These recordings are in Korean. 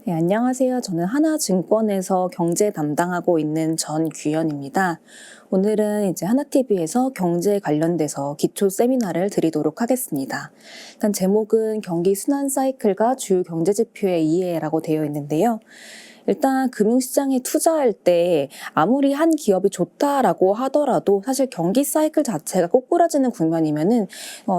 네, 안녕하세요. 저는 하나증권에서 경제 담당하고 있는 전규현입니다. 오늘은 이제 하나TV에서 경제 관련돼서 기초 세미나를 드리도록 하겠습니다. 일단 제목은 경기 순환 사이클과 주요 경제 지표의 이해라고 되어 있는데요. 일단 금융시장에 투자할 때 아무리 한 기업이 좋다라고 하더라도 사실 경기 사이클 자체가 꼬꾸라지는 국면이면은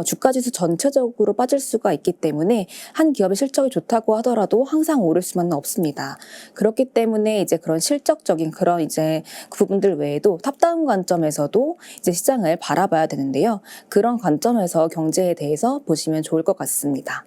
주가지수 전체적으로 빠질 수가 있기 때문에 한 기업의 실적이 좋다고 하더라도 항상 오를 수만은 없습니다. 그렇기 때문에 이제 그런 실적적인 그런 이제 부분들 외에도 탑다운 관점에서도 이제 시장을 바라봐야 되는데요. 그런 관점에서 경제에 대해서 보시면 좋을 것 같습니다.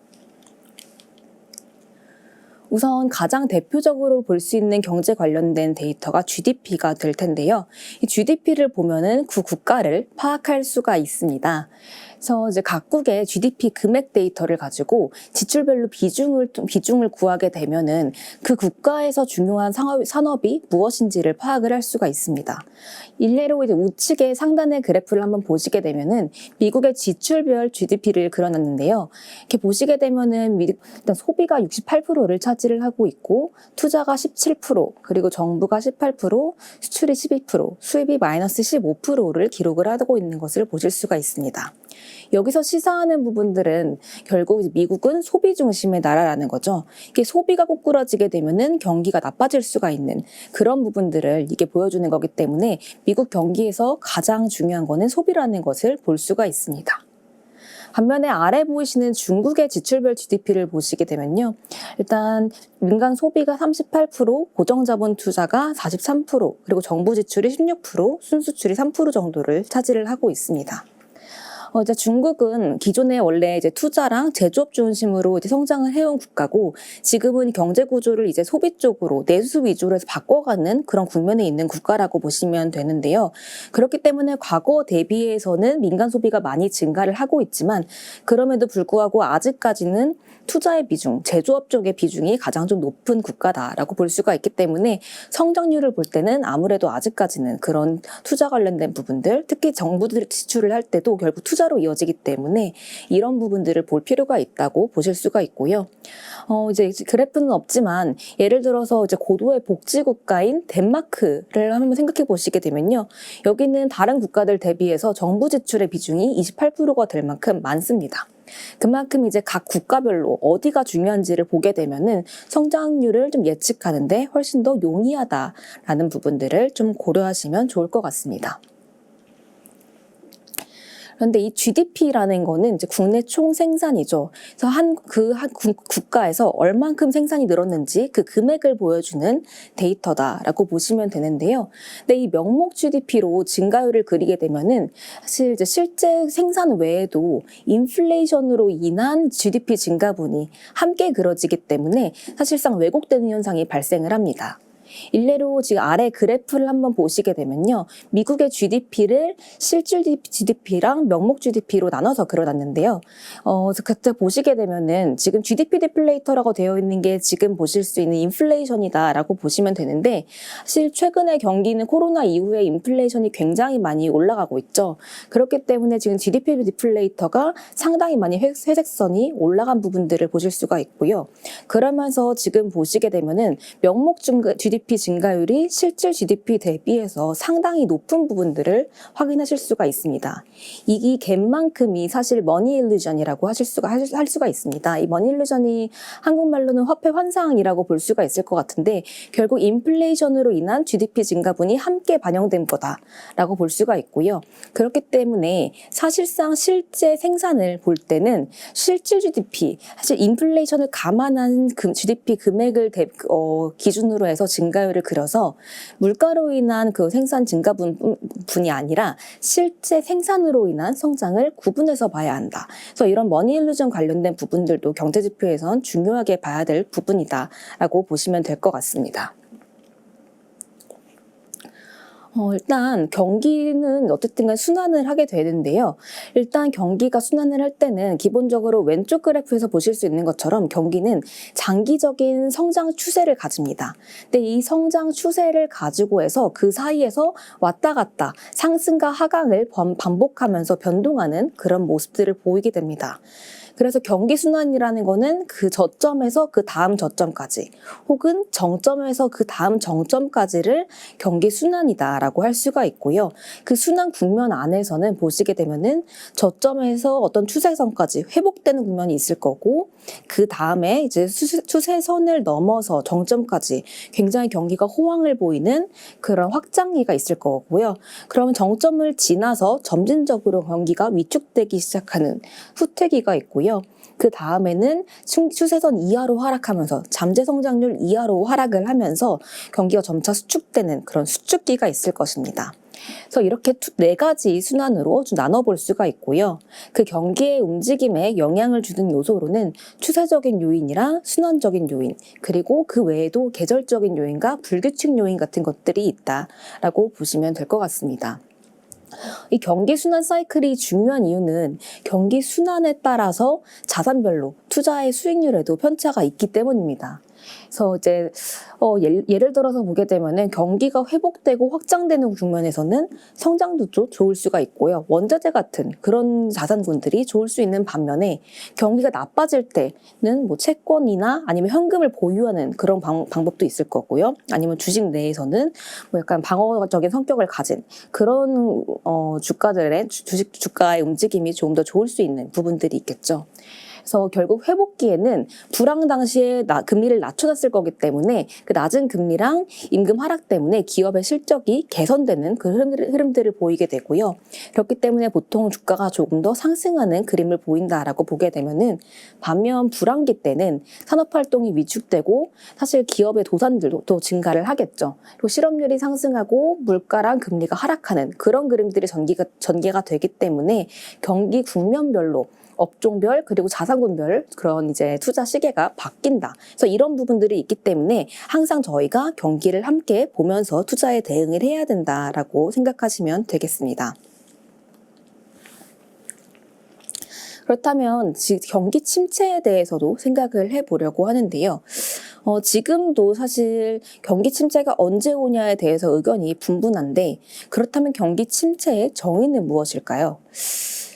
우선 가장 대표적으로 볼 수 있는 경제 관련된 데이터가 GDP가 될 텐데요. 이 GDP를 보면은 그 국가를 파악할 수가 있습니다. 그래서 이제 각국의 GDP 금액 데이터를 가지고 지출별로 비중을 구하게 되면은 그 국가에서 중요한 산업이 무엇인지를 파악을 할 수가 있습니다. 일례로 이제 우측의 상단의 그래프를 한번 보시게 되면은 미국의 지출별 GDP를 그려놨는데요. 이렇게 보시게 되면은 일단 소비가 68%를 차지를 하고 있고 투자가 17%, 그리고 정부가 18%, 수출이 12%, 수입이 마이너스 15%를 기록을 하고 있는 것을 보실 수가 있습니다. 여기서 시사하는 부분들은 결국 미국은 소비 중심의 나라라는 거죠. 이게 소비가 꼬꾸라지게 되면은 경기가 나빠질 수가 있는 그런 부분들을 이게 보여주는 거기 때문에 미국 경기에서 가장 중요한 거는 소비라는 것을 볼 수가 있습니다. 반면에 아래 보이시는 중국의 지출별 GDP를 보시게 되면요. 일단 민간 소비가 38%, 고정자본 투자가 43%, 그리고 정부 지출이 16%, 순수출이 3% 정도를 차지를 하고 있습니다. 이제 중국은 기존에 원래 이제 투자랑 제조업 중심으로 이제 성장을 해온 국가고 지금은 경제 구조를 이제 소비 쪽으로 내수 위주로 해서 바꿔가는 그런 국면에 있는 국가라고 보시면 되는데요. 그렇기 때문에 과거 대비해서는 민간 소비가 많이 증가를 하고 있지만 그럼에도 불구하고 아직까지는 투자의 비중, 제조업 쪽의 비중이 가장 좀 높은 국가다라고 볼 수가 있기 때문에 성장률을 볼 때는 아무래도 아직까지는 그런 투자 관련된 부분들, 특히 정부들이 지출을 할 때도 결국 투자로 이어지기 때문에 이런 부분들을 볼 필요가 있다고 보실 수가 있고요. 이제 그래프는 없지만 예를 들어서 이제 고도의 복지 국가인 덴마크를 한번 생각해 보시게 되면요. 여기는 다른 국가들 대비해서 정부 지출의 비중이 28%가 될 만큼 많습니다. 그만큼 이제 각 국가별로 어디가 중요한지를 보게 되면은 성장률을 좀 예측하는데 훨씬 더 용이하다라는 부분들을 좀 고려하시면 좋을 것 같습니다. 그런데 이 GDP라는 거는 이제 국내 총 생산이죠. 그래서 한 국가에서 얼만큼 생산이 늘었는지 그 금액을 보여주는 데이터다라고 보시면 되는데요. 근데 이 명목 GDP로 증가율을 그리게 되면은 사실 이제 실제 생산 외에도 인플레이션으로 인한 GDP 증가분이 함께 그려지기 때문에 사실상 왜곡되는 현상이 발생을 합니다. 일례로 지금 아래 그래프를 한번 보시게 되면요. 미국의 GDP를 실질 GDP랑 명목 GDP로 나눠서 그려놨는데요. 그때 보시게 되면은 지금 GDP 디플레이터라고 되어 있는 게 지금 보실 수 있는 인플레이션이다라고 보시면 되는데 사실 최근에 경기는 코로나 이후에 인플레이션이 굉장히 많이 올라가고 있죠. 그렇기 때문에 지금 GDP 디플레이터가 상당히 많이 회색선이 올라간 부분들을 보실 수가 있고요. 그러면서 지금 보시게 되면은 명목 GDP 증가율이 실질 GDP 대비해서 상당히 높은 부분들을 확인하실 수가 있습니다. 이 갭만큼이 사실 머니 일루전이라고 할 수가 있습니다. 이 머니 일루전이 한국말로는 화폐 환상이라고 볼 수가 있을 것 같은데 결국 인플레이션으로 인한 GDP 증가분이 함께 반영된 거다라고 볼 수가 있고요. 그렇기 때문에 사실상 실제 생산을 볼 때는 실질 GDP, 사실 인플레이션을 감안한 GDP 금액을 기준으로 해서 증가율을 그려서 물가로 인한 그 생산 증가분이 아니라 실제 생산으로 인한 성장을 구분해서 봐야 한다. 그래서 이런 머니 일루전 관련된 부분들도 경제 지표에선 중요하게 봐야 될 부분이다라고 보시면 될 것 같습니다. 일단 경기는 어쨌든 순환을 하게 되는데요. 일단 경기가 순환을 할 때는 기본적으로 왼쪽 그래프에서 보실 수 있는 것처럼 경기는 장기적인 성장 추세를 가집니다. 근데 이 성장 추세를 가지고 해서 그 사이에서 왔다 갔다 상승과 하강을 반복하면서 변동하는 그런 모습들을 보이게 됩니다. 그래서 경기 순환이라는 거는 그 저점에서 그 다음 저점까지 혹은 정점에서 그 다음 정점까지를 경기 순환이다라고 할 수가 있고요. 그 순환 국면 안에서는 보시게 되면은 저점에서 어떤 추세선까지 회복되는 국면이 있을 거고 그 다음에 이제 추세선을 넘어서 정점까지 굉장히 경기가 호황을 보이는 그런 확장기가 있을 거고요. 그러면 정점을 지나서 점진적으로 경기가 위축되기 시작하는 후퇴기가 있고요. 그 다음에는 추세선 이하로 하락하면서 잠재 성장률 이하로 하락을 하면서 경기가 점차 수축되는 그런 수축기가 있을 것입니다. 그래서 이렇게 네 가지 순환으로 좀 나눠볼 수가 있고요. 그 경기의 움직임에 영향을 주는 요소로는 추세적인 요인이랑 순환적인 요인, 그리고 그 외에도 계절적인 요인과 불규칙 요인 같은 것들이 있다라고 보시면 될 것 같습니다. 이 경기 순환 사이클이 중요한 이유는 경기 순환에 따라서 자산별로 투자의 수익률에도 편차가 있기 때문입니다. 그래서 이제 예를 들어서 보게 되면은 경기가 회복되고 확장되는 국면에서는 성장도 좋을 수가 있고요. 원자재 같은 그런 자산군들이 좋을 수 있는 반면에 경기가 나빠질 때는 뭐 채권이나 아니면 현금을 보유하는 그런 방법도 있을 거고요. 아니면 주식 내에서는 뭐 약간 방어적인 성격을 가진 그런 주가들의 주가의 움직임이 조금 더 좋을 수 있는 부분들이 있겠죠. 그래서 결국 회복기에는 불황 당시에 금리를 낮춰놨을 거기 때문에 그 낮은 금리랑 임금 하락 때문에 기업의 실적이 개선되는 그 흐름들을 보이게 되고요. 그렇기 때문에 보통 주가가 조금 더 상승하는 그림을 보인다라고 보게 되면은 반면 불황기 때는 산업활동이 위축되고 사실 기업의 도산들도 또 증가를 하겠죠. 그리고 실업률이 상승하고 물가랑 금리가 하락하는 그런 그림들이 전개가 되기 때문에 경기 국면별로 업종별 그리고 자산군별 그런 이제 투자 시계가 바뀐다. 그래서 이런 부분들이 있기 때문에 항상 저희가 경기를 함께 보면서 투자에 대응을 해야 된다라고 생각하시면 되겠습니다. 그렇다면 경기 침체에 대해서도 생각을 해보려고 하는데요. 지금도 사실 경기 침체가 언제 오냐에 대해서 의견이 분분한데 그렇다면 경기 침체의 정의는 무엇일까요?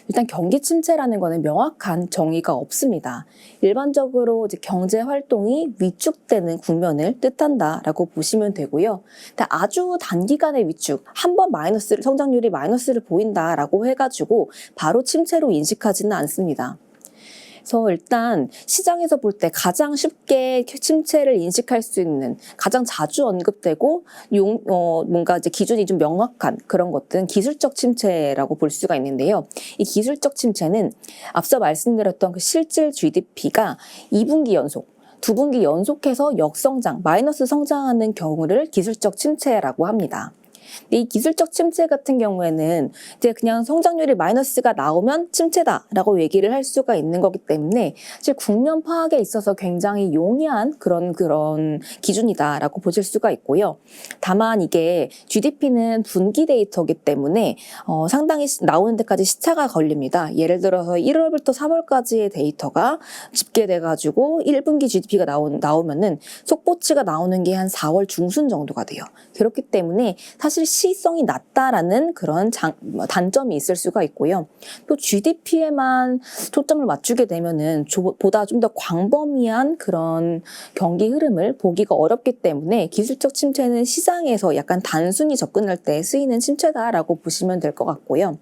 일단 경기 침체라는 거는 명확한 정의가 없습니다. 일반적으로 이제 경제 활동이 위축되는 국면을 뜻한다라고 보시면 되고요. 아주 단기간의 위축, 한 번 성장률이 마이너스를 보인다라고 해가지고 바로 침체로 인식하지는 않습니다. 그래서 일단 시장에서 볼 때 가장 쉽게 침체를 인식할 수 있는 가장 자주 언급되고 뭔가 이제 기준이 좀 명확한 그런 것들은 기술적 침체라고 볼 수가 있는데요. 이 기술적 침체는 앞서 말씀드렸던 그 실질 GDP가 2분기 연속 2분기 연속해서 역성장, 마이너스 성장하는 경우를 기술적 침체라고 합니다. 이 기술적 침체 같은 경우에는 이제 그냥 성장률이 마이너스가 나오면 침체다라고 얘기를 할 수가 있는 거기 때문에 사실 국면 파악에 있어서 굉장히 용이한 그런 기준이다라고 보실 수가 있고요. 다만 이게 GDP는 분기 데이터이기 때문에 상당히 나오는 데까지 시차가 걸립니다. 예를 들어서 1월부터 3월까지의 데이터가 집계돼가지고 1분기 GDP가 나오면은 속보치가 나오는 게 한 4월 중순 정도가 돼요. 그렇기 때문에 사실 시성이 낮다라는 그런 단점이 있을 수가 있고요. 또 GDP에만 초점을 맞추게 되면은 보다 좀 더 광범위한 그런 경기 흐름을 보기가 어렵기 때문에 기술적 침체는 시장에서 약간 단순히 접근할 때 쓰이는 침체다라고 보시면 될 것 같고요.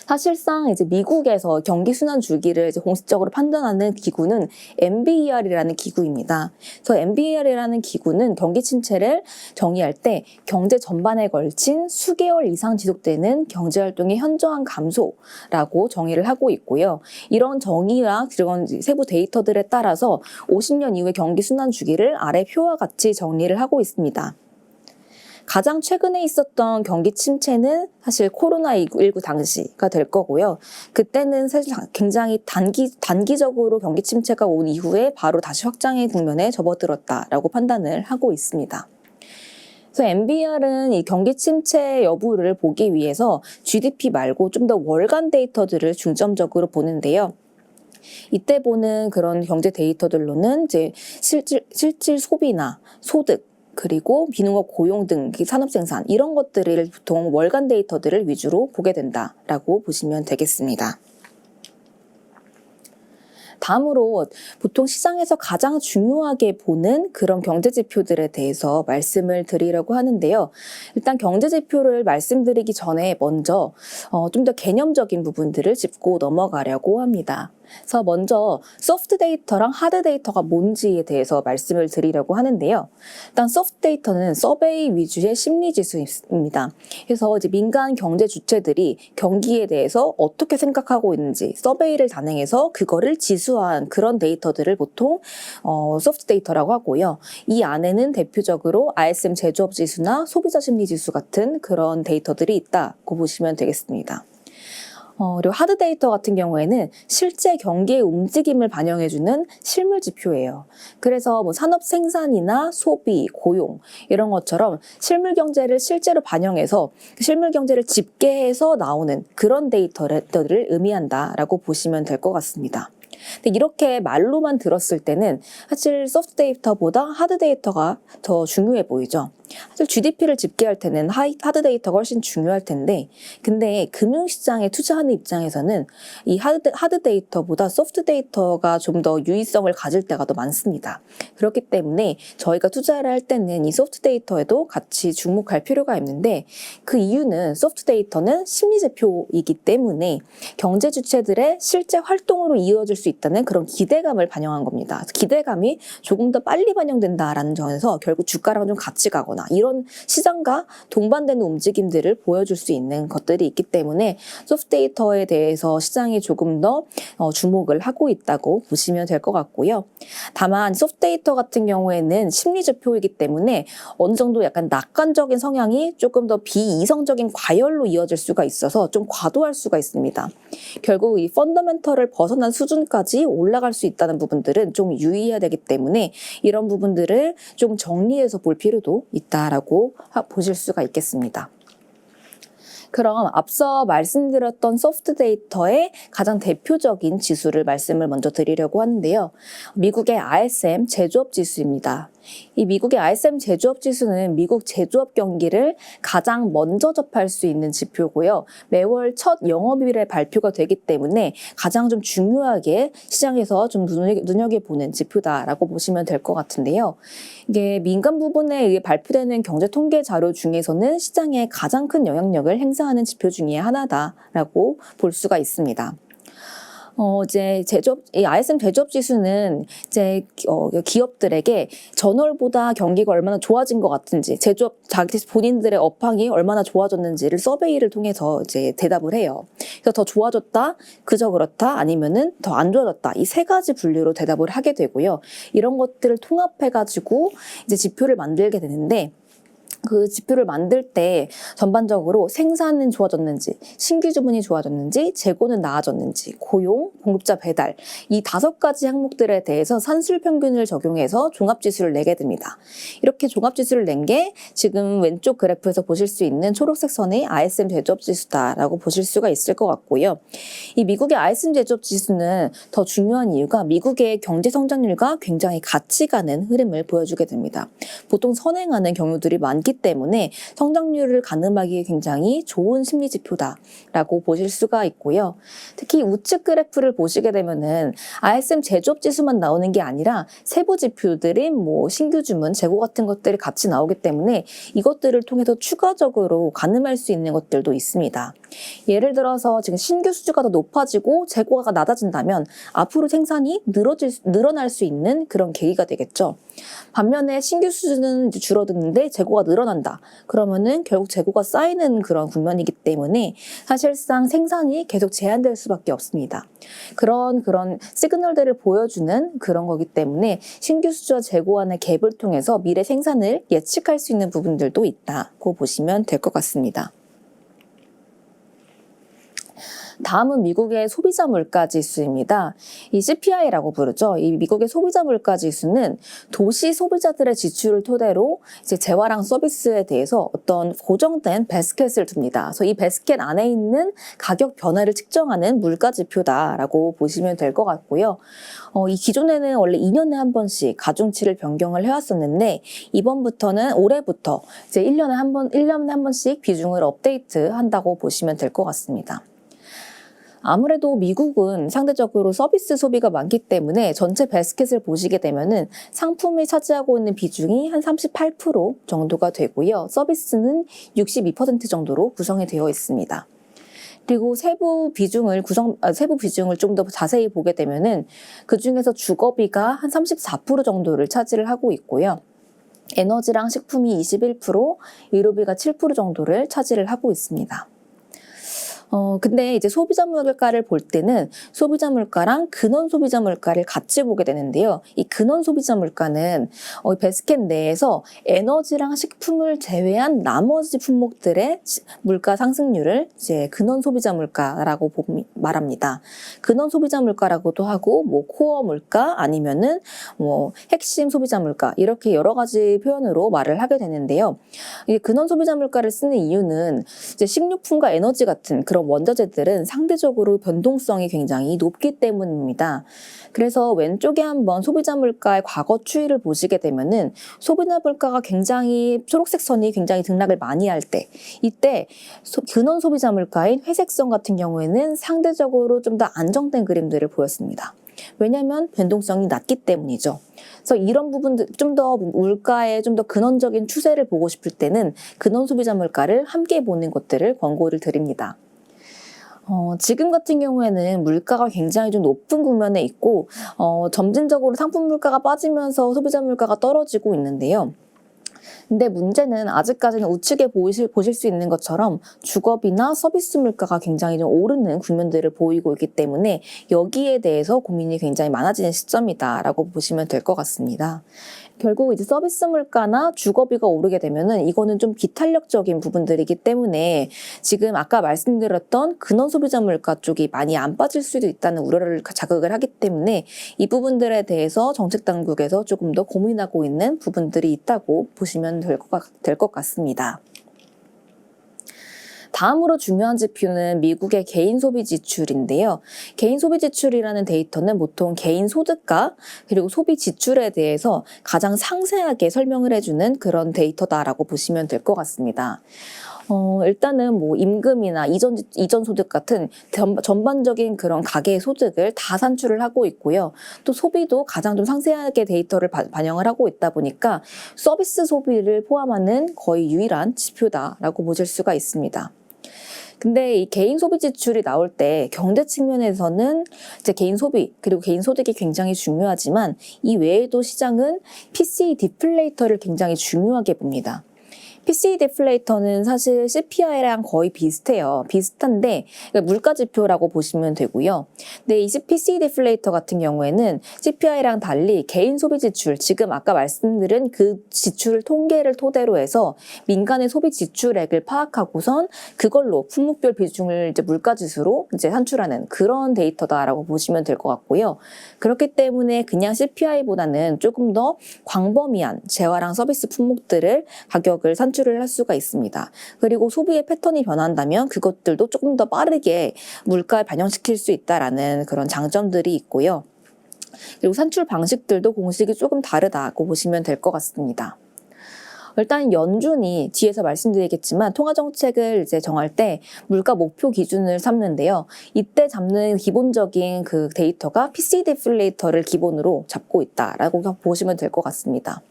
사실상 이제 미국에서 경기 순환 주기를 이제 공식적으로 판단하는 기구는 NBER이라는 기구입니다. 그래서 NBER이라는 기구는 경기 침체를 정의할 때 경제 전반에 걸친 수개월 이상 지속되는 경제 활동의 현저한 감소라고 정의를 하고 있고요. 이런 정의와 그런 세부 데이터들에 따라서 50년 이후의 경기 순환 주기를 아래 표와 같이 정리를 하고 있습니다. 가장 최근에 있었던 경기 침체는 사실 코로나19 당시가 될 거고요. 그때는 사실 굉장히 단기적으로 경기 침체가 온 이후에 바로 다시 확장의 국면에 접어들었다라고 판단을 하고 있습니다. 그래서 NBR은 이 경기 침체 여부를 보기 위해서 GDP 말고 좀 더 월간 데이터들을 중점적으로 보는데요. 이때 보는 그런 경제 데이터들로는 이제 실질 소비나 소득, 그리고 비농업 고용 등 산업 생산 이런 것들을 보통 월간 데이터들을 위주로 보게 된다라고 보시면 되겠습니다. 다음으로 보통 시장에서 가장 중요하게 보는 그런 경제 지표들에 대해서 말씀을 드리려고 하는데요. 일단 경제 지표를 말씀드리기 전에 먼저 좀 더 개념적인 부분들을 짚고 넘어가려고 합니다. 그래서 먼저 소프트 데이터랑 하드 데이터가 뭔지에 대해서 말씀을 드리려고 하는데요. 일단 소프트 데이터는 서베이 위주의 심리 지수입니다. 그래서 이제 민간 경제 주체들이 경기에 대해서 어떻게 생각하고 있는지 서베이를 단행해서 그거를 지수화한 그런 데이터들을 보통 소프트 데이터라고 하고요. 이 안에는 대표적으로 ISM 제조업 지수나 소비자 심리 지수 같은 그런 데이터들이 있다고 보시면 되겠습니다. 그리고 하드 데이터 같은 경우에는 실제 경기의 움직임을 반영해주는 실물 지표예요. 그래서 뭐 산업 생산이나 소비, 고용 이런 것처럼 실물 경제를 실제로 반영해서 실물 경제를 집계해서 나오는 그런 데이터를 의미한다라고 보시면 될 것 같습니다. 근데 이렇게 말로만 들었을 때는 사실 소프트 데이터보다 하드 데이터가 더 중요해 보이죠. 사실 GDP를 집계할 때는 하드 데이터가 훨씬 중요할 텐데, 근데 금융시장에 투자하는 입장에서는 이 하드 데이터보다 소프트 데이터가 좀 더 유의성을 가질 때가 더 많습니다. 그렇기 때문에 저희가 투자를 할 때는 이 소프트 데이터에도 같이 주목할 필요가 있는데, 그 이유는 소프트 데이터는 심리 지표이기 때문에 경제 주체들의 실제 활동으로 이어질 수 있다는 그런 기대감을 반영한 겁니다. 기대감이 조금 더 빨리 반영된다라는 점에서 결국 주가랑 좀 같이 가거나 이런 시장과 동반되는 움직임들을 보여줄 수 있는 것들이 있기 때문에 소프트 데이터에 대해서 시장이 조금 더 주목을 하고 있다고 보시면 될 것 같고요. 다만 소프트 데이터 같은 경우에는 심리 지표이기 때문에 어느 정도 약간 낙관적인 성향이 조금 더 비이성적인 과열로 이어질 수가 있어서 좀 과도할 수가 있습니다. 결국 이 펀더멘털을 벗어난 수준까지 올라갈 수 있다는 부분들은 좀 유의해야 되기 때문에 이런 부분들을 좀 정리해서 볼 필요도 있다라고 보실 수가 있겠습니다. 그럼 앞서 말씀드렸던 소프트 데이터의 가장 대표적인 지수를 말씀을 먼저 드리려고 하는데요. 미국의 ISM 제조업 지수입니다. 이 미국의 ISM 제조업 지수는 미국 제조업 경기를 가장 먼저 접할 수 있는 지표고요. 매월 첫 영업일에 발표가 되기 때문에 가장 좀 중요하게 시장에서 좀 눈여겨보는 지표다라고 보시면 될 것 같은데요. 이게 민간 부분에 의해 발표되는 경제 통계 자료 중에서는 시장에 가장 큰 영향력을 행사하는 지표 중에 하나다라고 볼 수가 있습니다. 이제 이 ISM 제조업 지수는 이제 기업들에게 전월보다 경기가 얼마나 좋아진 것 같은지, 제조업 본인들의 업황이 얼마나 좋아졌는지를 서베이를 통해서 이제 대답을 해요. 그래서 더 좋아졌다, 그저 그렇다, 아니면은 더 안 좋아졌다, 이 세 가지 분류로 대답을 하게 되고요. 이런 것들을 통합해가지고 이제 지표를 만들게 되는데, 그 지표를 만들 때 전반적으로 생산은 좋아졌는지, 신규 주문이 좋아졌는지, 재고는 나아졌는지, 고용, 공급자 배달 이 5가지 항목들에 대해서 산술 평균을 적용해서 종합지수를 내게 됩니다. 이렇게 종합지수를 낸 게 지금 왼쪽 그래프에서 보실 수 있는 초록색 선의 ISM 제조업 지수다라고 보실 수가 있을 것 같고요. 이 미국의 ISM 제조업 지수는 더 중요한 이유가 미국의 경제 성장률과 굉장히 같이 가는 흐름을 보여주게 됩니다. 보통 선행하는 경우들이 많기 때문에 성장률을 가늠하기에 굉장히 좋은 심리 지표다라고 보실 수가 있고요. 특히 우측 그래프를 보시게 되면은 ISM 제조업 지수만 나오는 게 아니라 세부 지표들인 뭐 신규 주문, 재고 같은 것들이 같이 나오기 때문에 이것들을 통해서 추가적으로 가늠할 수 있는 것들도 있습니다. 예를 들어서 지금 신규 수주가 더 높아지고 재고가 낮아진다면 앞으로 생산이 늘어날 수 있는 그런 계기가 되겠죠. 반면에 신규 수주는 이제 줄어드는데 재고가 늘어난다. 그러면은 결국 재고가 쌓이는 그런 국면이기 때문에 사실상 생산이 계속 제한될 수밖에 없습니다. 그런 시그널들을 보여주는 그런 거기 때문에 신규 수주와 재고 간의 갭을 통해서 미래 생산을 예측할 수 있는 부분들도 있다고 보시면 될 것 같습니다. 다음은 미국의 소비자 물가 지수입니다. 이 CPI라고 부르죠. 이 미국의 소비자 물가 지수는 도시 소비자들의 지출을 토대로 이제 재화랑 서비스에 대해서 어떤 고정된 바스켓을 둡니다. 그래서 이 바스켓 안에 있는 가격 변화를 측정하는 물가 지표다라고 보시면 될 것 같고요. 이 기존에는 원래 2년에 한 번씩 가중치를 변경을 해왔었는데 이번부터는 올해부터 이제 1년에 한 번씩 비중을 업데이트 한다고 보시면 될 것 같습니다. 아무래도 미국은 상대적으로 서비스 소비가 많기 때문에 전체 바스켓을 보시게 되면은 상품이 차지하고 있는 비중이 한 38% 정도가 되고요. 서비스는 62% 정도로 구성이 되어 있습니다. 그리고 세부 비중을 좀 더 자세히 보게 되면은 그 중에서 주거비가 한 34% 정도를 차지를 하고 있고요. 에너지랑 식품이 21%, 의료비가 7% 정도를 차지를 하고 있습니다. 근데 이제 소비자 물가를 볼 때는 소비자 물가랑 근원 소비자 물가를 같이 보게 되는데요. 이 근원 소비자 물가는 바스켓 내에서 에너지랑 식품을 제외한 나머지 품목들의 물가 상승률을 이제 근원 소비자 물가라고 말합니다. 근원 소비자 물가라고도 하고 뭐 코어 물가 아니면은 뭐 핵심 소비자 물가 이렇게 여러 가지 표현으로 말을 하게 되는데요. 이 근원 소비자 물가를 쓰는 이유는 이제 식료품과 에너지 같은 그런 원자재들은 상대적으로 변동성이 굉장히 높기 때문입니다. 그래서 왼쪽에 한번 소비자 물가의 과거 추이를 보시게 되면은 소비자 물가가 굉장히 초록색 선이 굉장히 등락을 많이 할 때 이때 근원 소비자 물가인 회색선 같은 경우에는 상대적으로 좀 더 안정된 그림들을 보였습니다. 왜냐하면 변동성이 낮기 때문이죠. 그래서 이런 부분들 좀 더 물가의 좀 더 근원적인 추세를 보고 싶을 때는 근원 소비자 물가를 함께 보는 것들을 권고를 드립니다. 지금 같은 경우에는 물가가 굉장히 좀 높은 국면에 있고 점진적으로 상품 물가가 빠지면서 소비자 물가가 떨어지고 있는데요. 근데 문제는 아직까지는 우측에 보실 수 있는 것처럼 주거비나 서비스 물가가 굉장히 좀 오르는 국면들을 보이고 있기 때문에 여기에 대해서 고민이 굉장히 많아지는 시점이다라고 보시면 될 것 같습니다. 결국 이제 서비스 물가나 주거비가 오르게 되면은 이거는 좀 비탄력적인 부분들이기 때문에 지금 아까 말씀드렸던 근원 소비자 물가 쪽이 많이 안 빠질 수도 있다는 우려를 자극을 하기 때문에 이 부분들에 대해서 정책 당국에서 조금 더 고민하고 있는 부분들이 있다고 보시면 될 것 같습니다. 다음으로 중요한 지표는 미국의 개인 소비 지출인데요. 개인 소비 지출이라는 데이터는 보통 개인 소득과 그리고 소비 지출에 대해서 가장 상세하게 설명을 해주는 그런 데이터다라고 보시면 될 것 같습니다. 일단은 뭐 임금이나 이전 소득 같은 전반적인 그런 가계의 소득을 다 산출을 하고 있고요. 또 소비도 가장 좀 상세하게 데이터를 반영을 하고 있다 보니까 서비스 소비를 포함하는 거의 유일한 지표다라고 보실 수가 있습니다. 근데 이 개인 소비 지출이 나올 때 경제 측면에서는 이제 개인 소비 그리고 개인 소득이 굉장히 중요하지만 이 외에도 시장은 PCE 디플레이터를 굉장히 중요하게 봅니다. PCE 디플레이터는 사실 CPI랑 거의 비슷해요. 비슷한데 물가 지표라고 보시면 되고요. 근데 이 PCE 디플레이터 같은 경우에는 CPI랑 달리 개인 소비 지출, 지금 아까 말씀드린 그 지출 통계를 토대로 해서 민간의 소비 지출액을 파악하고선 그걸로 품목별 비중을 이제 물가 지수로 이제 산출하는 그런 데이터다라고 보시면 될 것 같고요. 그렇기 때문에 그냥 CPI보다는 조금 더 광범위한 재화랑 서비스 품목들을 가격을 산출을 할 수가 있습니다. 그리고 소비의 패턴이 변한다면 그것들도 조금 더 빠르게 물가에 반영시킬 수 있다라는 그런 장점들이 있고요. 그리고 산출 방식들도 공식이 조금 다르다고 보시면 될 것 같습니다. 일단 연준이 뒤에서 말씀드리겠지만 통화정책을 이제 정할 때 물가 목표 기준을 삼는데요. 이때 잡는 기본적인 그 데이터가 PCE 디플레이터를 기본으로 잡고 있다라고 보시면 될 것 같습니다.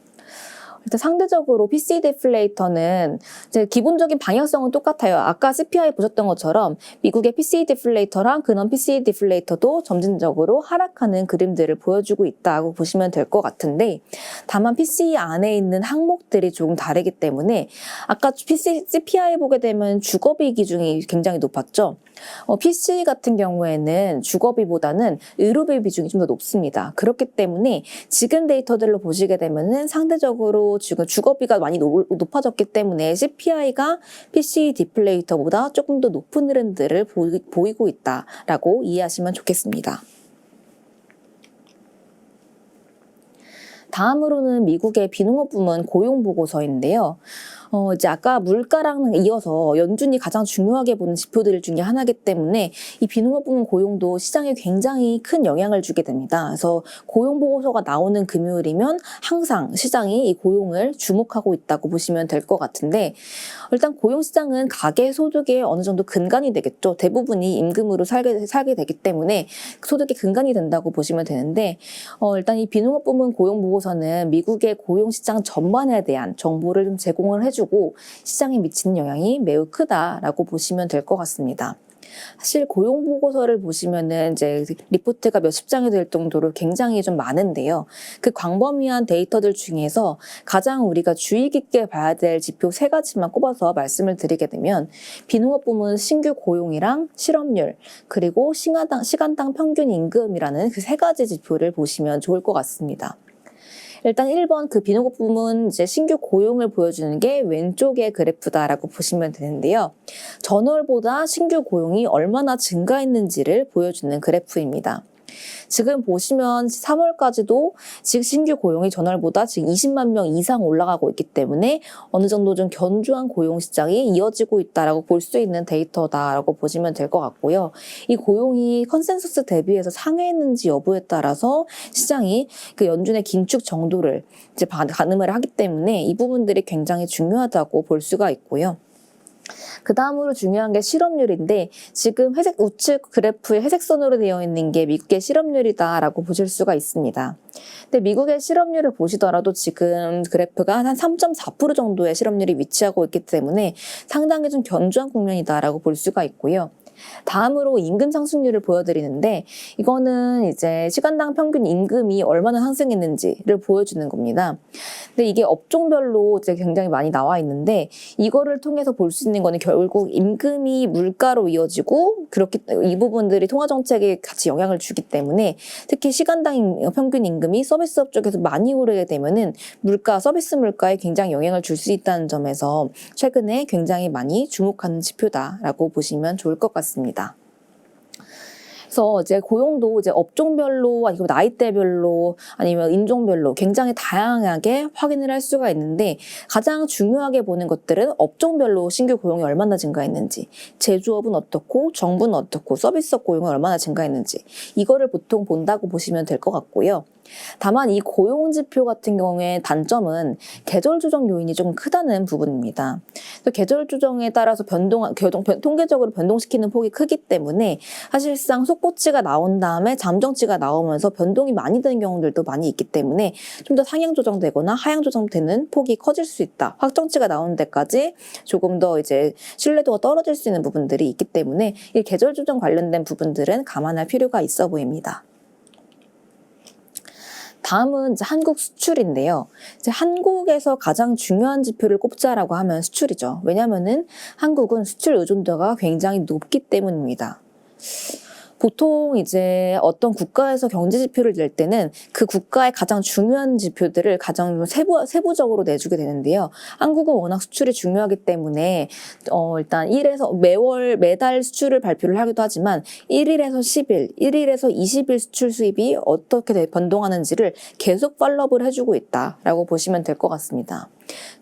일단 상대적으로 PCE 디플레이터는 이제 기본적인 방향성은 똑같아요. 아까 CPI 보셨던 것처럼 미국의 PCE 디플레이터랑 근원 PCE 디플레이터도 점진적으로 하락하는 그림들을 보여주고 있다고 보시면 될 것 같은데 다만 PCE 안에 있는 항목들이 조금 다르기 때문에 아까 CPI 보게 되면 주거비 기준이 굉장히 높았죠. PCE 같은 경우에는 주거비보다는 의료비 비중이 좀 더 높습니다. 그렇기 때문에 지금 데이터들로 보시게 되면은 상대적으로 아무래도 지금 주거비가 많이 높아졌기 때문에 CPI가 PCE 디플레이터보다 조금 더 높은 트렌드를 보이고 있다라고 이해하시면 좋겠습니다. 다음으로는 미국의 비농업 부문 고용 보고서인데요. 이제 아까 물가랑 이어서 연준이 가장 중요하게 보는 지표들 중에 하나이기 때문에 이 비농업 부문 고용도 시장에 굉장히 큰 영향을 주게 됩니다. 그래서 고용 보고서가 나오는 금요일이면 항상 시장이 이 고용을 주목하고 있다고 보시면 될 것 같은데, 일단 고용 시장은 가계 소득의 어느 정도 근간이 되겠죠. 대부분이 임금으로 살게 되기 때문에 소득의 근간이 된다고 보시면 되는데, 일단 이 비농업 부문 고용 보고서는 미국의 고용 시장 전반에 대한 정보를 좀 제공을 해주고 시장에 미치는 영향이 매우 크다라고 보시면 될 것 같습니다. 사실 고용 보고서를 보시면은 이제 리포트가 몇십 장이 될 정도로 굉장히 좀 많은데요. 그 광범위한 데이터들 중에서 가장 우리가 주의 깊게 봐야 될 지표 3가지만 꼽아서 말씀을 드리게 되면, 비농업 부문 신규 고용이랑 실업률, 그리고 시간당 평균 임금이라는 그 3가지 지표를 보시면 좋을 것 같습니다. 일단 1번 그 비농업 부문 이제 신규 고용을 보여주는 게 왼쪽의 그래프다라고 보시면 되는데요. 전월보다 신규 고용이 얼마나 증가했는지를 보여주는 그래프입니다. 지금 보시면 3월까지도 지금 신규 고용이 전월보다 지금 20만 명 이상 올라가고 있기 때문에 어느 정도 좀 견조한 고용 시장이 이어지고 있다라고 볼 수 있는 데이터다라고 보시면 될 것 같고요. 이 고용이 컨센서스 대비해서 상회했는지 여부에 따라서 시장이 그 연준의 긴축 정도를 이제 가늠을 하기 때문에 이 부분들이 굉장히 중요하다고 볼 수가 있고요. 그 다음으로 중요한 게 실업률인데, 지금 회색 우측 그래프에 회색선으로 되어 있는 게 미국의 실업률이다라고 보실 수가 있습니다. 근데 미국의 실업률을 보시더라도 지금 그래프가 한 3.4% 정도의 실업률이 위치하고 있기 때문에 상당히 좀 견조한 국면이다라고 볼 수가 있고요. 다음으로 임금 상승률을 보여드리는데, 이거는 이제 시간당 평균 임금이 얼마나 상승했는지를 보여주는 겁니다. 근데 이게 업종별로 이제 굉장히 많이 나와 있는데, 이거를 통해서 볼 수 있는 거는 결국 임금이 물가로 이어지고, 그렇게 이 부분들이 통화 정책에 같이 영향을 주기 때문에, 특히 시간당 평균 임금이 서비스업 쪽에서 많이 오르게 되면은 서비스 물가에 굉장히 영향을 줄 수 있다는 점에서 최근에 굉장히 많이 주목하는 지표다라고 보시면 좋을 것 같습니다. 그래서 이제 고용도 이제 업종별로, 아니면 나이대별로, 아니면 인종별로 굉장히 다양하게 확인을 할 수가 있는데, 가장 중요하게 보는 것들은 업종별로 신규 고용이 얼마나 증가했는지, 제조업은 어떻고, 정부는 어떻고, 서비스업 고용은 얼마나 증가했는지, 이거를 보통 본다고 보시면 될 것 같고요. 다만 이 고용 지표 같은 경우에 단점은 계절 조정 요인이 조금 크다는 부분입니다. 계절 조정에 따라서 통계적으로 변동시키는 폭이 크기 때문에 사실상 속보치가 나온 다음에 잠정치가 나오면서 변동이 많이 되는 경우들도 많이 있기 때문에 좀 더 상향 조정되거나 하향 조정되는 폭이 커질 수 있다. 확정치가 나오는 데까지 조금 더 이제 신뢰도가 떨어질 수 있는 부분들이 있기 때문에 이 계절 조정 관련된 부분들은 감안할 필요가 있어 보입니다. 다음은 이제 한국 수출인데요. 이제 한국에서 가장 중요한 지표를 꼽자라고 하면 수출이죠. 왜냐하면은 한국은 수출 의존도가 굉장히 높기 때문입니다. 보통 이제 어떤 국가에서 경제 지표를 낼 때는 그 국가의 가장 중요한 지표들을 가장 세부적으로 내주게 되는데요. 한국은 워낙 수출이 중요하기 때문에 일단 매달 수출을 발표를 하기도 하지만 1일에서 10일, 1일에서 20일 수출 수입이 어떻게 변동하는지를 계속 팔로우를 해주고 있다라고 보시면 될 것 같습니다.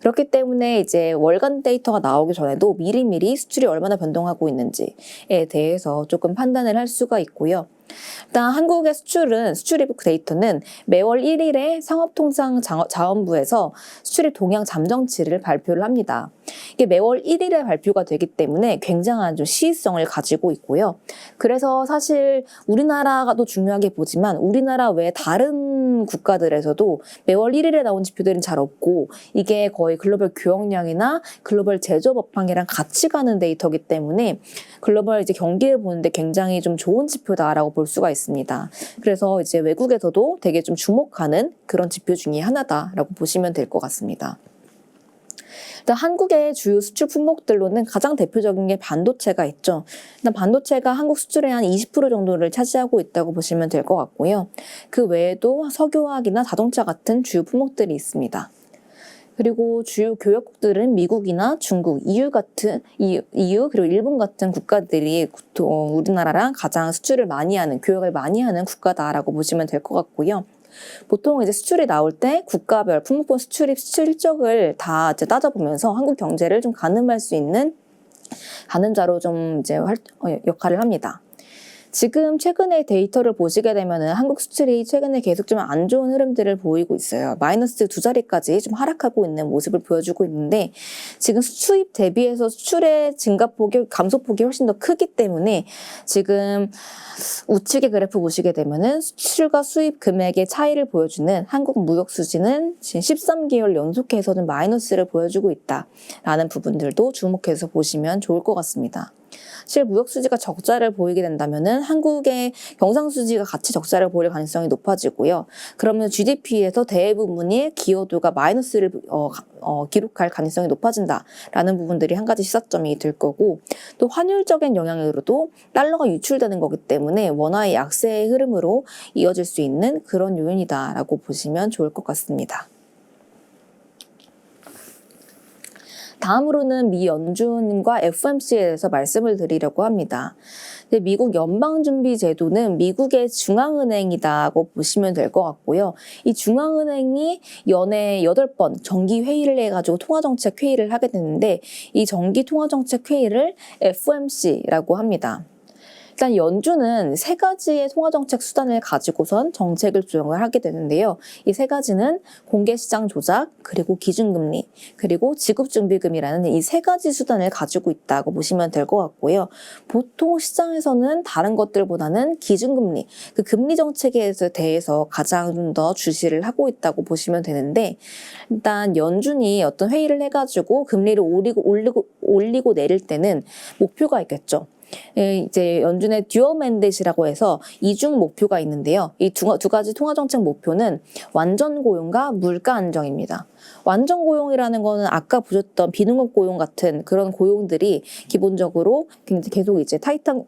그렇기 때문에 이제 월간 데이터가 나오기 전에도 미리미리 수출이 얼마나 변동하고 있는지에 대해서 조금 판단을 할 수가 있고요. 일단 한국의 수출입 데이터는 매월 1일에 상업통상자원부에서 수출입 동향 잠정치를 발표를 합니다. 이게 매월 1일에 발표가 되기 때문에 굉장한 좀 시의성을 가지고 있고요. 그래서 사실 우리나라도 중요하게 보지만 우리나라 외 다른 국가들에서도 매월 1일에 나온 지표들은 잘 없고, 이게 거의 글로벌 교역량이나 글로벌 제조업 업황이랑 같이 가는 데이터이기 때문에 글로벌 이제 경기를 보는데 굉장히 좀 좋은 지표다라고 볼 수가 있습니다. 그래서 이제 외국에서도 되게 좀 주목하는 그런 지표 중에 하나다라고 보시면 될 것 같습니다. 일단 한국의 주요 수출 품목들로는 가장 대표적인 게 반도체가 있죠. 일단 반도체가 한국 수출의 한 20% 정도를 차지하고 있다고 보시면 될 것 같고요. 그 외에도 석유화학이나 자동차 같은 주요 품목들이 있습니다. 그리고 주요 교역국들은 미국이나 중국, EU 그리고 일본 같은 국가들이 우리나라랑 가장 수출을 많이 하는, 교역을 많이 하는 국가다라고 보시면 될 것 같고요. 보통 이제 수출이 나올 때 국가별 품목별 수출입 실적을 다 이제 따져보면서 한국 경제를 좀 가늠할 수 있는 가늠자로 좀 이제 역할을 합니다. 지금 최근의 데이터를 보시게 되면은 한국 수출이 최근에 계속 좀 안 좋은 흐름들을 보이고 있어요. 마이너스 2자리까지 좀 하락하고 있는 모습을 보여주고 있는데, 지금 수입 대비해서 수출의 감소폭이 훨씬 더 크기 때문에 지금 우측의 그래프 보시게 되면은 수출과 수입 금액의 차이를 보여주는 한국 무역 수지는 지금 13개월 연속해서는 마이너스를 보여주고 있다라는 부분들도 주목해서 보시면 좋을 것 같습니다. 사실 무역 수지가 적자를 보이게 된다면은 한국의 경상 수지가 같이 적자를 보일 가능성이 높아지고요. 그러면 GDP에서 대부분이 기여도가 마이너스를 기록할 가능성이 높아진다라는 부분들이 한 가지 시사점이 될 거고, 또 환율적인 영향으로도 달러가 유출되는 거기 때문에 원화의 약세의 흐름으로 이어질 수 있는 그런 요인이다라고 보시면 좋을 것 같습니다. 다음으로는 미 연준과 FOMC에 대해서 말씀을 드리려고 합니다. 미국 연방준비제도는 미국의 중앙은행이라고 보시면 될 것 같고요. 이 중앙은행이 연에 8번 정기회의를 해가지고 통화정책회의를 하게 되는데, 이 정기통화정책회의를 FOMC라고 합니다. 일단 연준은 3가지의 통화정책 수단을 가지고선 정책을 조정을 하게 되는데요. 이 3가지는 공개시장 조작, 그리고 기준금리, 그리고 지급준비금이라는 이 3가지 수단을 가지고 있다고 보시면 될 것 같고요. 보통 시장에서는 다른 것들보다는 기준금리, 그 금리 정책에 대해서 가장 좀 더 주시를 하고 있다고 보시면 되는데, 일단 연준이 어떤 회의를 해가지고 금리를 올리고 내릴 때는 목표가 있겠죠. 이제 연준의 듀얼 맨데이트라고 해서 이중 목표가 있는데요. 이 두 가지 통화정책 목표는 완전 고용과 물가 안정입니다. 완전 고용이라는 거는 아까 보셨던 비농업 고용 같은 그런 고용들이 기본적으로 계속 이제 타이트한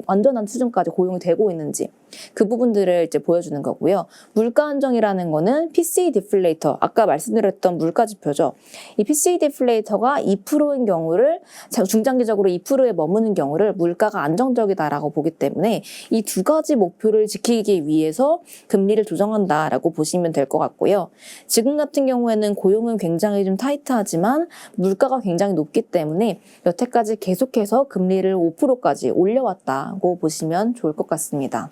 완전한 수준까지 고용이 되고 있는지 그 부분들을 이제 보여주는 거고요. 물가 안정이라는 거는 PCE 디플레이터, 아까 말씀드렸던 물가 지표죠. 이 PCE 디플레이터가 2%인 경우를 중장기적으로 2%에 머무는 경우를 물가가 안정적이다라고 보기 때문에 이 2가지 목표를 지키기 위해서 금리를 조정한다라고 보시면 될 것 같고요. 지금 같은 경우에는 고용은 굉장히 좀 타이트하지만 물가가 굉장히 높기 때문에 여태까지 계속해서 금리를 5%까지 올려왔다고 보시면 좋을 것 같습니다.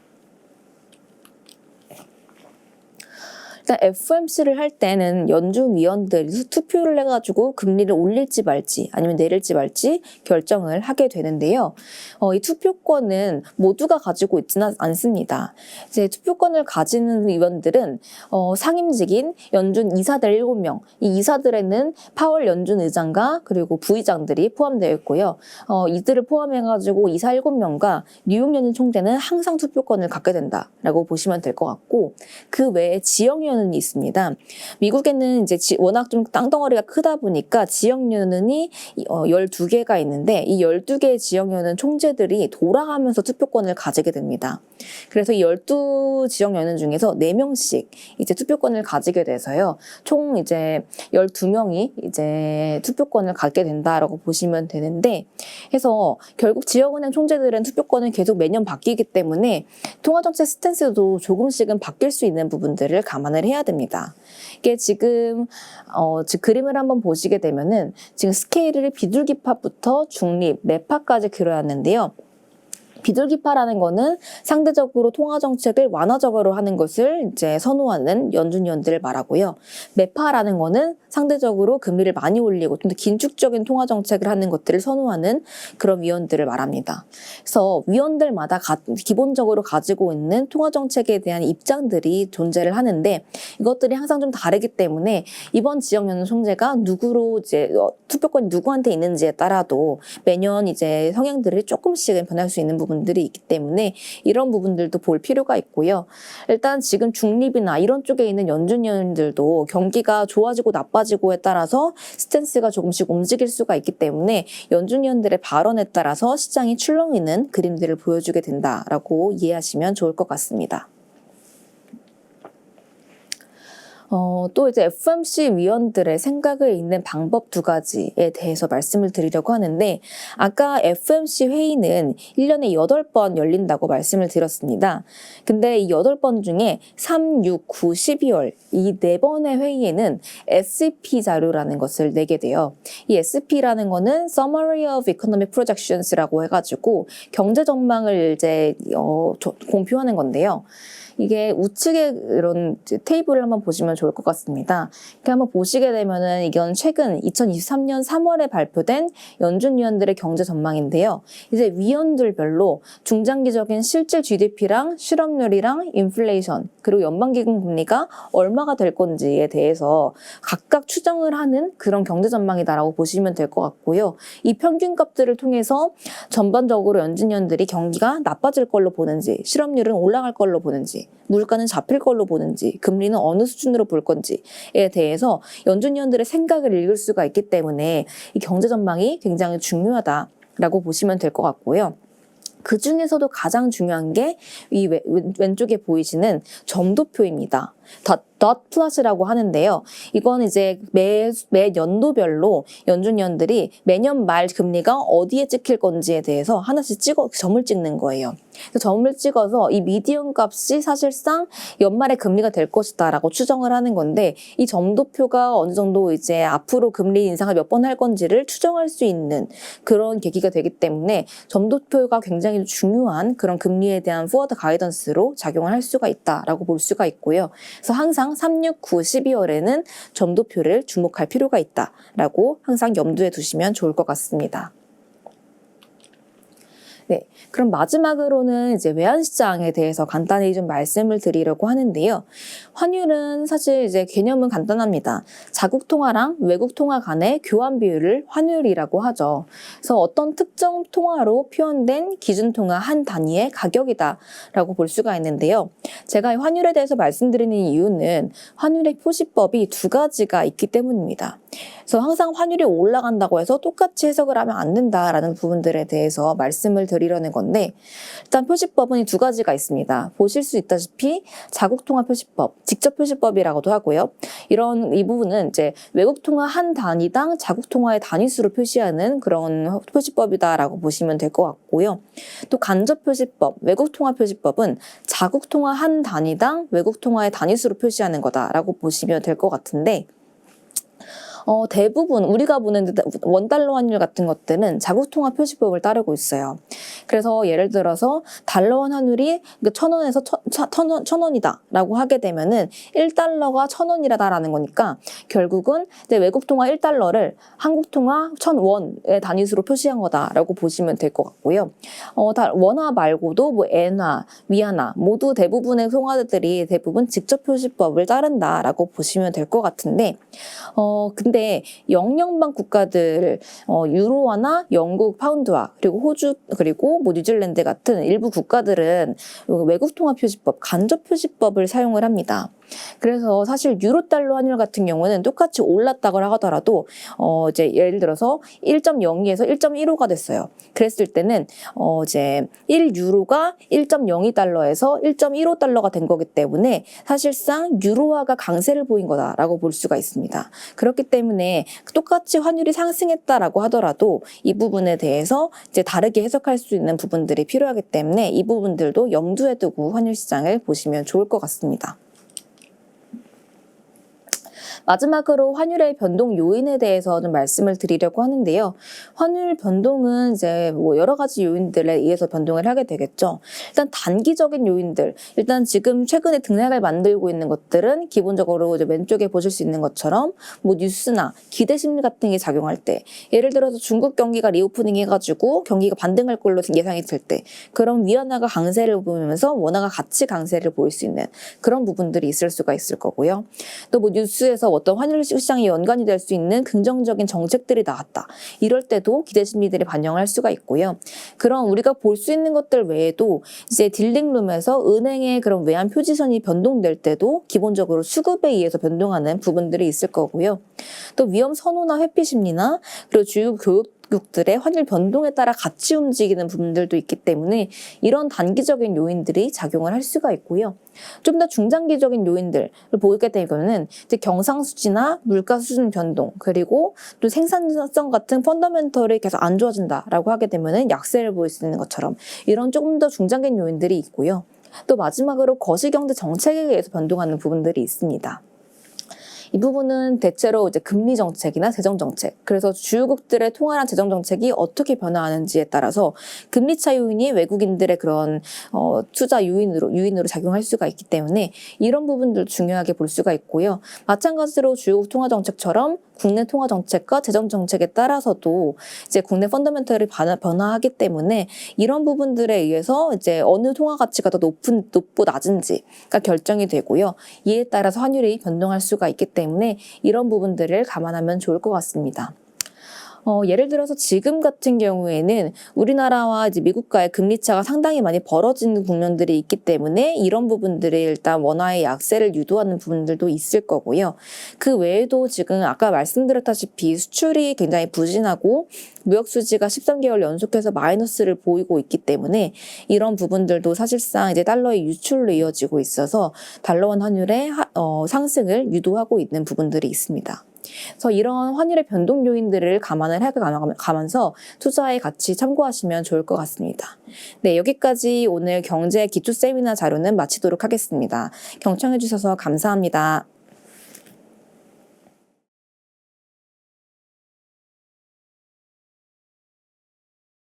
일단 FOMC를 할 때는 연준 위원들이 투표를 해가지고 금리를 올릴지 말지 아니면 내릴지 말지 결정을 하게 되는데요. 이 투표권은 모두가 가지고 있지는 않습니다. 이제 투표권을 가지는 위원들은 상임직인 연준 이사들 7명, 이 이사들에는 파월 연준 의장과 그리고 부의장들이 포함되어 있고요. 이들을 포함해가지고 이사 7명과 뉴욕 연준 총재는 항상 투표권을 갖게 된다라고 보시면 될 것 같고, 그 외에 지역위원은 있습니다. 미국에는 이제 워낙 좀 땅덩어리가 크다 보니까 지역위원회이 12개가 있는데, 이 12개의 지역위원회 총재들이 돌아가면서 투표권을 가지게 됩니다. 그래서 이 12지역위원회 중에서 4명씩 이제 투표권을 가지게 돼서요. 총 이제 12명이 이제 투표권을 갖게 된다라고 보시면 되는데, 해서 결국 지역은행 총재들은 투표권은 계속 매년 바뀌기 때문에 통화정책 스탠스도 조금씩은 바뀔 수 있는 부분들을 감안을 해야 됩니다. 이게 지금 그림을 한번 보시게 되면은 지금 스케일을 비둘기파부터 중립, 매파까지 그려놨는데요. 비둘기파라는 거는 상대적으로 통화정책을 완화적으로 하는 것을 이제 선호하는 연준위원들을 말하고요. 매파라는 거는 상대적으로 금리를 많이 올리고 좀 더 긴축적인 통화정책을 하는 것들을 선호하는 그런 위원들을 말합니다. 그래서 위원들마다 기본적으로 가지고 있는 통화정책에 대한 입장들이 존재를 하는데, 이것들이 항상 좀 다르기 때문에 이번 지역연준 총재가 누구로 이제 투표권이 누구한테 있는지에 따라도 매년 이제 성향들이 조금씩은 변할 수 있는 부분들이 있기 때문에 이런 부분들도 볼 필요가 있고요. 일단 지금 중립이나 이런 쪽에 있는 연준위원들도 경기가 좋아지고 나빠지고에 따라서 스탠스가 조금씩 움직일 수가 있기 때문에 연준위원들의 발언에 따라서 시장이 출렁이는 그림들을 보여주게 된다라고 이해하시면 좋을 것 같습니다. 또 이제 FOMC 위원들의 생각을 읽는 방법 두 가지에 대해서 말씀을 드리려고 하는데, 아까 FOMC 회의는 1년에 8번 열린다고 말씀을 드렸습니다. 근데 이 8번 중에 3, 6, 9, 12월 이 4번의 회의에는 SEP 자료라는 것을 내게 돼요. 이 SEP라는 거는 Summary of Economic Projections라고 해가지고 경제 전망을 이제 공표하는 건데요. 이게 우측에 이런 테이블을 한번 보시면 좋을 것 같습니다. 이렇게 한번 보시게 되면은 이건 최근 2023년 3월에 발표된 연준 위원들의 경제 전망인데요. 이제 위원들별로 중장기적인 실질 GDP랑 실업률이랑 인플레이션 그리고 연방기금 금리가 얼마가 될 건지에 대해서 각각 추정을 하는 그런 경제 전망이다라고 보시면 될 것 같고요. 이 평균값들을 통해서 전반적으로 연준 위원들이 경기가 나빠질 걸로 보는지, 실업률은 올라갈 걸로 보는지, 물가는 잡힐 걸로 보는지, 금리는 어느 수준으로 볼 건지에 대해서 연준 위원들의 생각을 읽을 수가 있기 때문에 이 경제 전망이 굉장히 중요하다라고 보시면 될 것 같고요. 그 중에서도 가장 중요한 게 이 왼쪽에 보이시는 점도표입니다. 덧 플러스라고 하는데요. 이건 이제 매 연도별로 연준위원들이 매년 말 금리가 어디에 찍힐 건지에 대해서 하나씩 점을 찍는 거예요. 그래서 점을 찍어서 이 미디언 값이 사실상 연말에 금리가 될 것이다라고 추정을 하는 건데, 이 점도표가 어느 정도 이제 앞으로 금리 인상을 몇 번 할 건지를 추정할 수 있는 그런 계기가 되기 때문에 점도표가 굉장히 중요한 그런 금리에 대한 포워드 가이던스로 작용을 할 수가 있다라고 볼 수가 있고요. 그래서 항상 3, 6, 9, 12월에는 점도표를 주목할 필요가 있다라고 항상 염두에 두시면 좋을 것 같습니다. 네, 그럼 마지막으로는 이제 외환시장에 대해서 간단히 좀 말씀을 드리려고 하는데요. 환율은 사실 이제 개념은 간단합니다. 자국 통화랑 외국 통화 간의 교환 비율을 환율이라고 하죠. 그래서 어떤 특정 통화로 표현된 기준 통화 한 단위의 가격이다라고 볼 수가 있는데요. 제가 이 환율에 대해서 말씀드리는 이유는 환율의 표시법이 두 가지가 있기 때문입니다. 그래서 항상 환율이 올라간다고 해서 똑같이 해석을 하면 안 된다라는 부분들에 대해서 말씀을 드리려는 건데, 일단 표시법은 두 가지가 있습니다. 보실 수 있다시피 자국통화 표시법, 직접 표시법이라고도 하고요. 이 부분은 이제 외국 통화 한 단위당 자국 통화의 단위수로 표시하는 그런 표시법이다라고 보시면 될 것 같고요. 또 간접 표시법, 외국 통화 표시법은 자국 통화 한 단위당 외국 통화의 단위수로 표시하는 거다라고 보시면 될 것 같은데, 대부분 우리가 보는 원달러 환율 같은 것들은 자국통화 표시법을 따르고 있어요. 그래서 예를 들어서 달러 환율이 1,000원에서 1,000원이다라고 하게 되면은 1달러가 1,000원이라는 거니까 결국은 이제 외국 통화 1달러를 한국 통화 1,000원의 단위수로 표시한 거다라고 보시면 될 것 같고요. 원화 말고도 뭐 엔화, 위안화 모두 대부분의 통화들이 대부분 직접 표시법을 따른다라고 보시면 될 것 같은데, 근데 영연방 국가들 유로화나 영국 파운드화 그리고 호주 그리고 뭐 뉴질랜드 같은 일부 국가들은 외국 통화 표시법, 간접 표시법을 사용을 합니다. 그래서 사실 유로달러 환율 같은 경우는 똑같이 올랐다고 하더라도 이제 예를 들어서 1.02에서 1.15가 됐어요. 그랬을 때는 이제 1유로가 1.02달러에서 1.15달러가 된 거기 때문에 사실상 유로화가 강세를 보인 거다라고 볼 수가 있습니다. 그렇기 때문에 똑같이 환율이 상승했다라고 하더라도 이 부분에 대해서 이제 다르게 해석할 수 있는 부분들이 필요하기 때문에 이 부분들도 염두에 두고 환율 시장을 보시면 좋을 것 같습니다. 마지막으로 환율의 변동 요인에 대해서 좀 말씀을 드리려고 하는데요. 환율 변동은 이제 뭐 여러 가지 요인들에 의해서 변동을 하게 되겠죠. 일단 단기적인 요인들, 일단 지금 최근에 등락을 만들고 있는 것들은 기본적으로 이제 왼쪽에 보실 수 있는 것처럼 뭐 뉴스나 기대 심리 같은 게 작용할 때, 예를 들어서 중국 경기가 리오프닝 해가지고 경기가 반등할 걸로 예상이 될 때, 그런 위안화가 강세를 보이면서 원화가 같이 강세를 보일 수 있는 그런 부분들이 있을 수가 있을 거고요. 또 뭐 뉴스에서 어떤 환율 시장이 연관이 될 수 있는 긍정적인 정책들이 나왔다. 이럴 때도 기대 심리들이 반영할 수가 있고요. 그런 우리가 볼 수 있는 것들 외에도 이제 딜링룸에서 은행의 그런 외환 표지선이 변동될 때도 기본적으로 수급에 의해서 변동하는 부분들이 있을 거고요. 또 위험 선호나 회피 심리나 그리고 주요 주식국들의 환율 변동에 따라 같이 움직이는 부분들도 있기 때문에 이런 단기적인 요인들이 작용을 할 수가 있고요. 좀 더 중장기적인 요인들을 보게 되면은 이제 경상수지나 물가 수준 변동, 그리고 또 생산성 같은 펀더멘털이 계속 안 좋아진다라고 하게 되면은 약세를 보일 수 있는 것처럼 이런 조금 더 중장기 요인들이 있고요. 또 마지막으로 거시경제 정책에 의해서 변동하는 부분들이 있습니다. 이 부분은 대체로 이제 금리 정책이나 재정 정책, 그래서 주요국들의 통화랑 재정 정책이 어떻게 변화하는지에 따라서 금리 차 요인이 외국인들의 그런 투자 유인으로 작용할 수가 있기 때문에 이런 부분들 중요하게 볼 수가 있고요. 마찬가지로 주요 통화 정책처럼 국내 통화 정책과 재정 정책에 따라서도 이제 국내 펀더멘털이 변화하기 때문에 이런 부분들에 의해서 이제 어느 통화 가치가 더 높고 낮은지가 결정이 되고요. 이에 따라서 환율이 변동할 수가 있기 때문에 이런 부분들을 감안하면 좋을 것 같습니다. 예를 들어서 지금 같은 경우에는 우리나라와 이제 미국과의 금리 차가 상당히 많이 벌어지는 국면들이 있기 때문에 이런 부분들이 일단 원화의 약세를 유도하는 부분들도 있을 거고요. 그 외에도 지금 아까 말씀드렸다시피 수출이 굉장히 부진하고 무역 수지가 13개월 연속해서 마이너스를 보이고 있기 때문에 이런 부분들도 사실상 이제 달러의 유출로 이어지고 있어서 달러원 환율의 상승을 유도하고 있는 부분들이 있습니다. 그래서 이런 환율의 변동 요인들을 감안을 해가면서 투자에 같이 참고하시면 좋을 것 같습니다. 네, 여기까지 오늘 경제 기초 세미나 자료는 마치도록 하겠습니다. 경청해 주셔서 감사합니다.